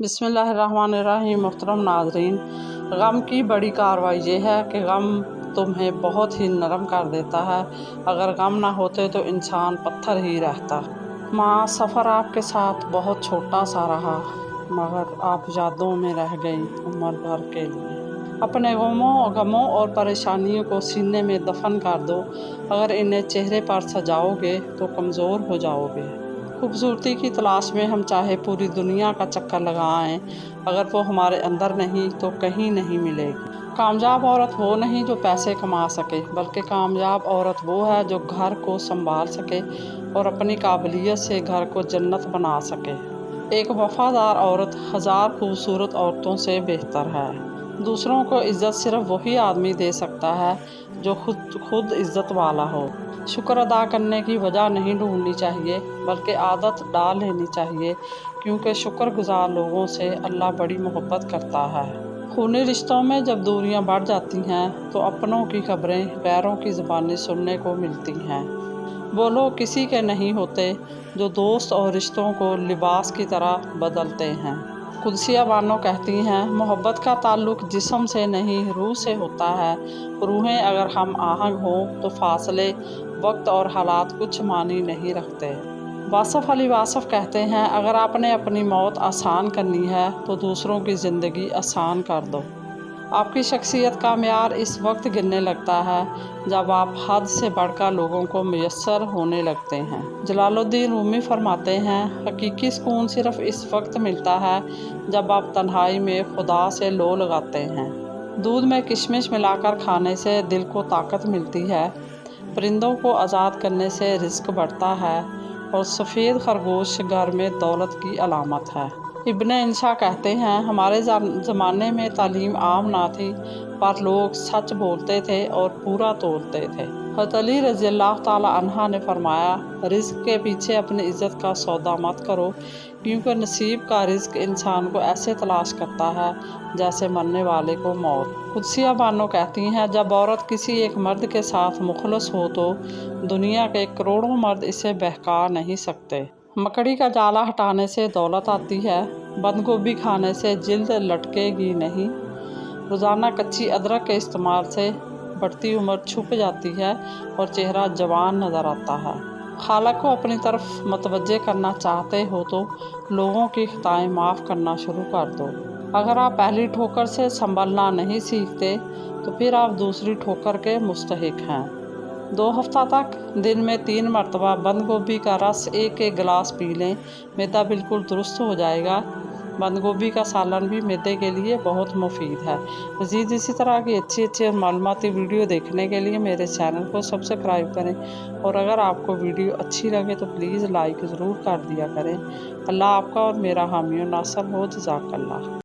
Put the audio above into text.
बिस्मिल्लाहिर्रहमानिर्रहीम। मोहतरम नाज़रीन, गम की बड़ी कार्रवाई ये है कि गम तुम्हें बहुत ही नरम कर देता है। अगर गम ना होते तो इंसान पत्थर ही रहता। माँ, सफ़र आपके साथ बहुत छोटा सा रहा, मगर आप यादों में रह गई उम्र भर के लिए। अपने गमों और परेशानियों को सीने में दफन कर दो। अगर इन्हें चेहरे पर सजाओगे तो कमज़ोर हो जाओगे। खूबसूरती की तलाश में हम चाहे पूरी दुनिया का चक्कर लगाएं, अगर वो हमारे अंदर नहीं तो कहीं नहीं मिलेगी। कामयाब औरत वो नहीं जो पैसे कमा सके, बल्कि कामयाब औरत वो है जो घर को संभाल सके और अपनी काबिलियत से घर को जन्नत बना सके। एक वफादार औरत हज़ार खूबसूरत औरतों से बेहतर है। दूसरों को इज़्ज़त सिर्फ वही आदमी दे सकता है जो खुद इज़्ज़त वाला हो। शुक्र अदा करने की वजह नहीं ढूंढनी चाहिए, बल्कि आदत डाल लेनी चाहिए, क्योंकि शुक्रगुजार लोगों से अल्लाह बड़ी मोहब्बत करता है। खूनी रिश्तों में जब दूरियां बढ़ जाती हैं तो अपनों की खबरें गैरों की ज़बानी सुनने को मिलती हैं। वो लोग किसी के नहीं होते जो दोस्त और रिश्तों को लिबास की तरह बदलते हैं। कुदसिया बानो कहती हैं, मोहब्बत का ताल्लुक जिस्म से नहीं रूह से होता है। रूहें अगर हम आहंग हों तो फासले, वक्त और हालात कुछ मानी नहीं रखते। वासफ़ अली वासफ़ कहते हैं, अगर आपने अपनी मौत आसान करनी है तो दूसरों की ज़िंदगी आसान कर दो। आपकी शख्सियत का म्यार इस वक्त गिरने लगता है जब आप हद से बढ़कर लोगों को मुयस्सर होने लगते हैं। जलालुद्दीन रूमी फरमाते हैं, हकीकी सुकून सिर्फ इस वक्त मिलता है जब आप तन्हाई में खुदा से लो लगाते हैं। दूध में किशमिश मिलाकर खाने से दिल को ताकत मिलती है, परिंदों को आज़ाद करने से रिज़्क बढ़ता है और सफ़ेद खरगोश घर में दौलत की अलामत है। इब्न इंशा कहते हैं, हमारे ज़माने में तालीम आम ना थी, पर लोग सच बोलते थे और पूरा तोड़ते थे। हज़रत अली रज़ियल्लाहु ताला अन्हा ने फरमाया, रिज़्क के पीछे अपनी इज़्ज़त का सौदा मत करो, क्योंकि नसीब का रिज़्क इंसान को ऐसे तलाश करता है जैसे मरने वाले को मौत। कुदसिया बानो कहती हैं, जब औरत किसी एक मर्द के साथ मुखलस हो तो दुनिया के करोड़ों मर्द इसे बहका नहीं सकते। मकड़ी का जाला हटाने से दौलत आती है, बंद गोभी खाने से जिल्द लटकेगी नहीं। रोज़ाना कच्ची अदरक के इस्तेमाल से बढ़ती उम्र छुप जाती है और चेहरा जवान नज़र आता है। खालक को अपनी तरफ मतवज्जे करना चाहते हो तो लोगों की खताएं माफ़ करना शुरू कर दो। अगर आप पहली ठोकर से संभलना नहीं सीखते तो फिर आप दूसरी ठोकर के मुस्तहिक हैं। 2 हफ्ता तक दिन में 3 मरतबा बंद गोभी का रस एक गिलास पी लें, मैदा बिल्कुल दुरुस्त हो जाएगा। बंद गोभी का सालन भी मैदे के लिए बहुत मुफीद है। मज़ीद इसी तरह की अच्छी और मालूमाती वीडियो देखने के लिए मेरे चैनल को सब्सक्राइब करें, और अगर आपको वीडियो अच्छी लगे तो प्लीज़ लाइक ज़रूर कर दिया करें। अल्लाह आपका और मेरा हामी और नासर हो। जज़ाकल्लाह।